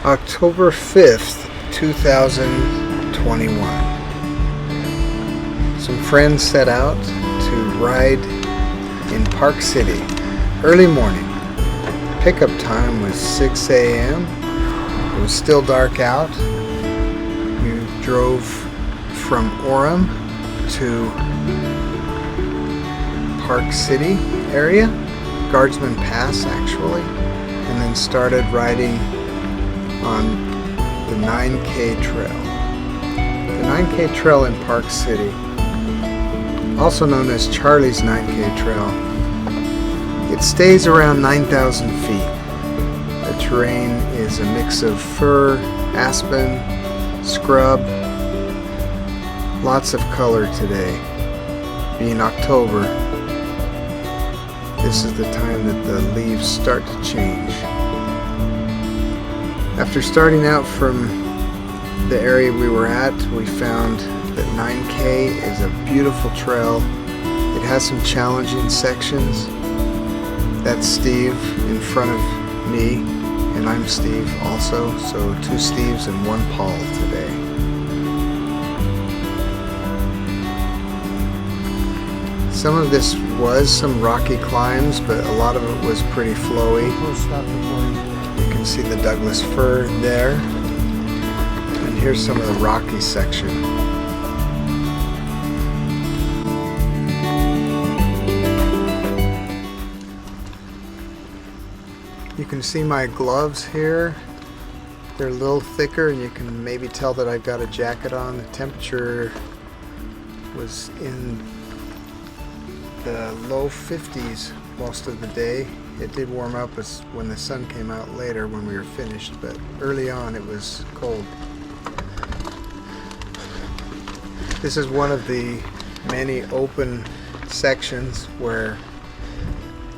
October 5th, 2021. Some friends set out to ride in Park City early morning. Pickup time was 6 a.m. It was still dark out. We drove from Orem to Park City area, Guardsman Pass actually, and then started riding on the 9K trail. The 9K trail in Park City, also known as Charlie's 9K trail, it stays around 9,000 feet. The terrain is a mix of fir, aspen, scrub, lots of color today. Being October, this is the time that the leaves start to change. After starting out from the area we were at, we found that 9K is a beautiful trail. It has some challenging sections. That's Steve in front of me, and I'm Steve also, so 2 Steves and 1 Paul today. Some of this was some rocky climbs, but a lot of it was pretty flowy. You can see the Douglas fir there, and here's some of the rocky section. You can see my gloves here. They're a little thicker, and you can maybe tell that I've got a jacket on. The temperature was in the low 50s most of the day. It did warm up when the sun came out later when we were finished, but early on it was cold. This is one of the many open sections where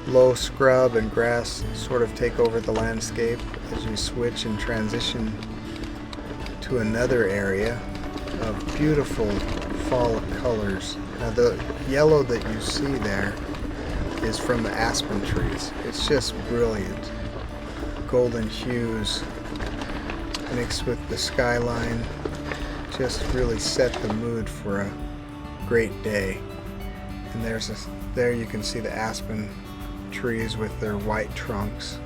low scrub and grass sort of take over the landscape as you switch and transition to another area of beautiful fall colors. Now the yellow that you see there is from the aspen trees. It's just brilliant. Golden hues mixed with the skyline just really set the mood for a great day. And there you can see the aspen trees with their white trunks.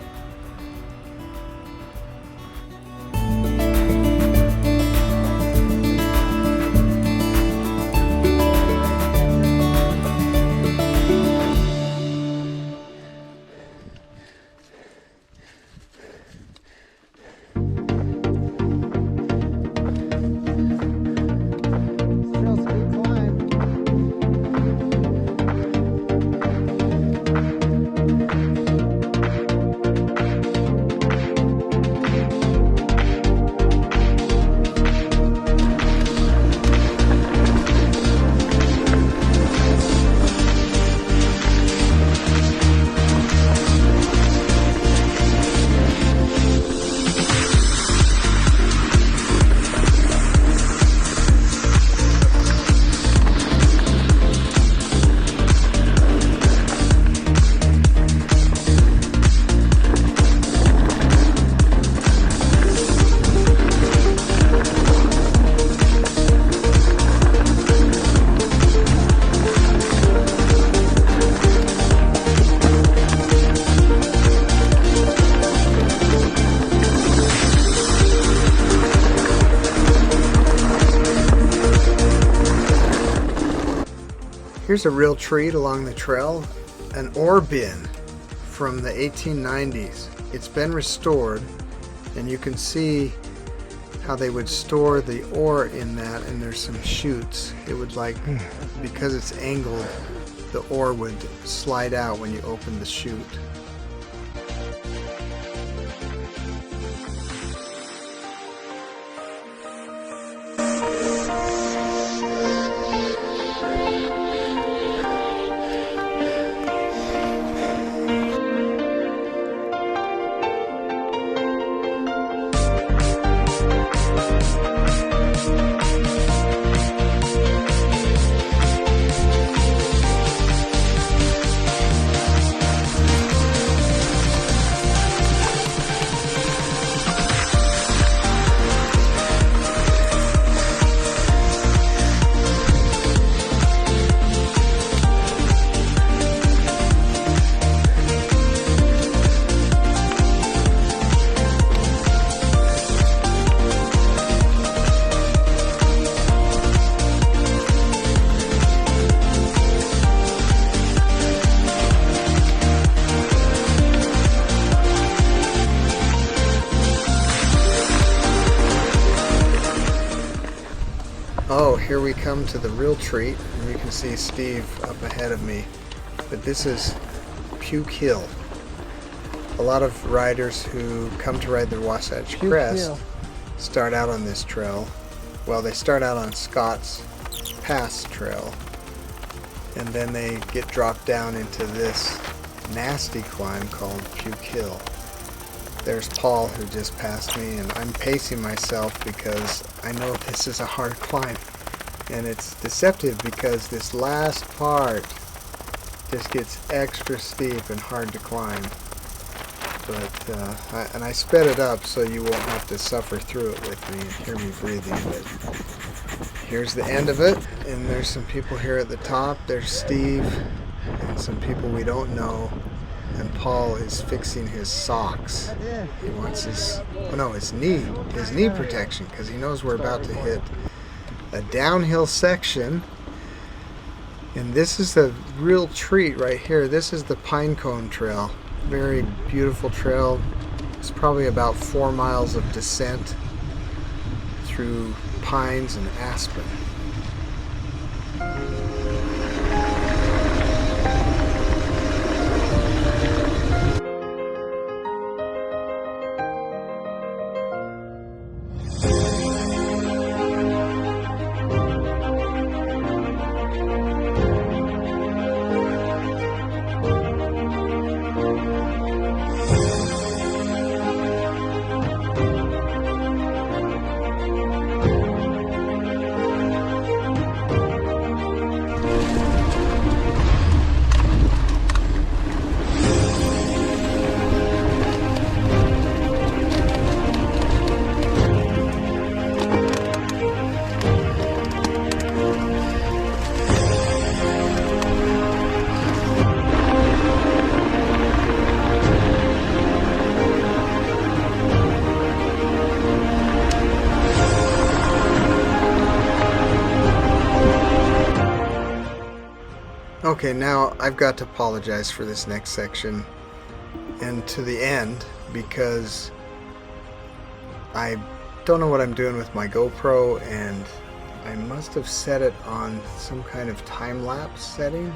Here's a real treat along the trail, an ore bin from the 1890s. It's been restored, and you can see how they would store the ore in that, and there's some chutes. It would, like, because it's angled, the ore would slide out when you open the chute. So here we come to the real treat, and you can see Steve up ahead of me. But this is Puke Hill. A lot of riders who come to ride the Wasatch Crest start out on this trail. Well, they start out on Scott's Pass Trail, and then they get dropped down into this nasty climb called Puke Hill. There's Paul, who just passed me, and I'm pacing myself because I know this is a hard climb. And it's deceptive because this last part just gets extra steep and hard to climb. But I sped it up so you won't have to suffer through it with me and hear me breathing. But here's the end of it, and there's some people here at the top. There's Steve and some people we don't know. And Paul is fixing his socks. He wants his knee protection, because he knows we're about to hit a downhill section. And this is the real treat right here. This is the Pinecone Trail. Very beautiful trail. It's probably about 4 miles of descent through pines and aspen. Okay, now I've got to apologize for this next section and to the end, because I don't know what I'm doing with my GoPro, and I must have set it on some kind of time-lapse setting,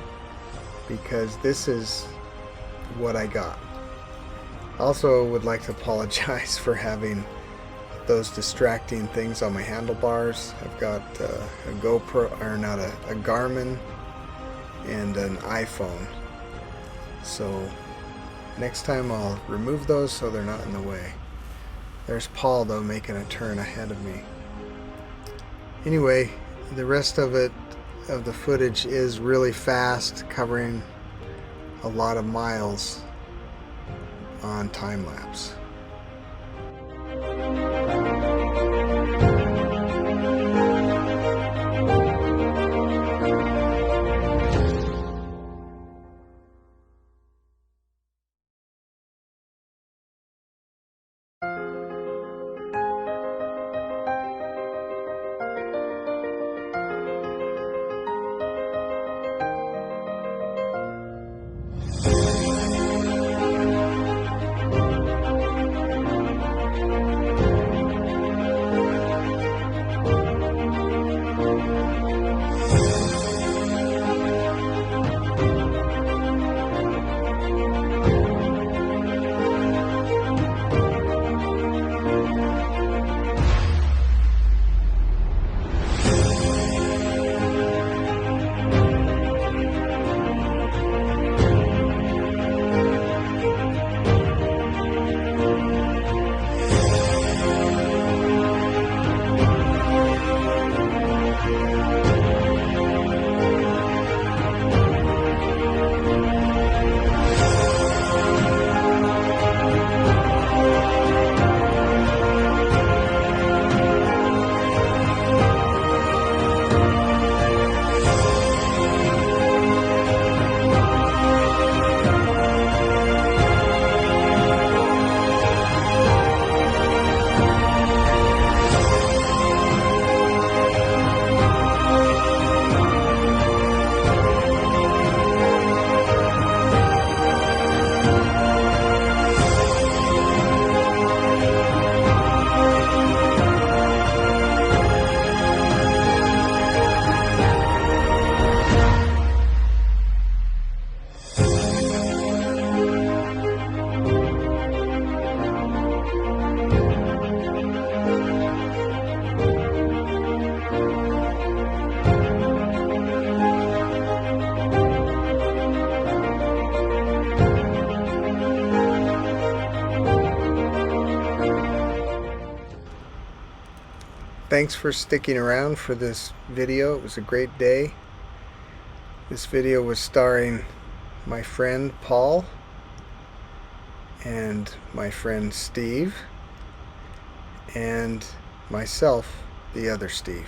because this is what I got. Also would like to apologize for having those distracting things on my handlebars. I've got a GoPro, or not a Garmin, and an iPhone. So next time I'll remove those so they're not in the way. There's Paul, though, making a turn ahead of me. Anyway, the rest of it, of the footage, is really fast, covering a lot of miles on time lapse. Thanks for sticking around for this video. It was a great day. This video was starring my friend Paul and my friend Steve and myself, the other Steve.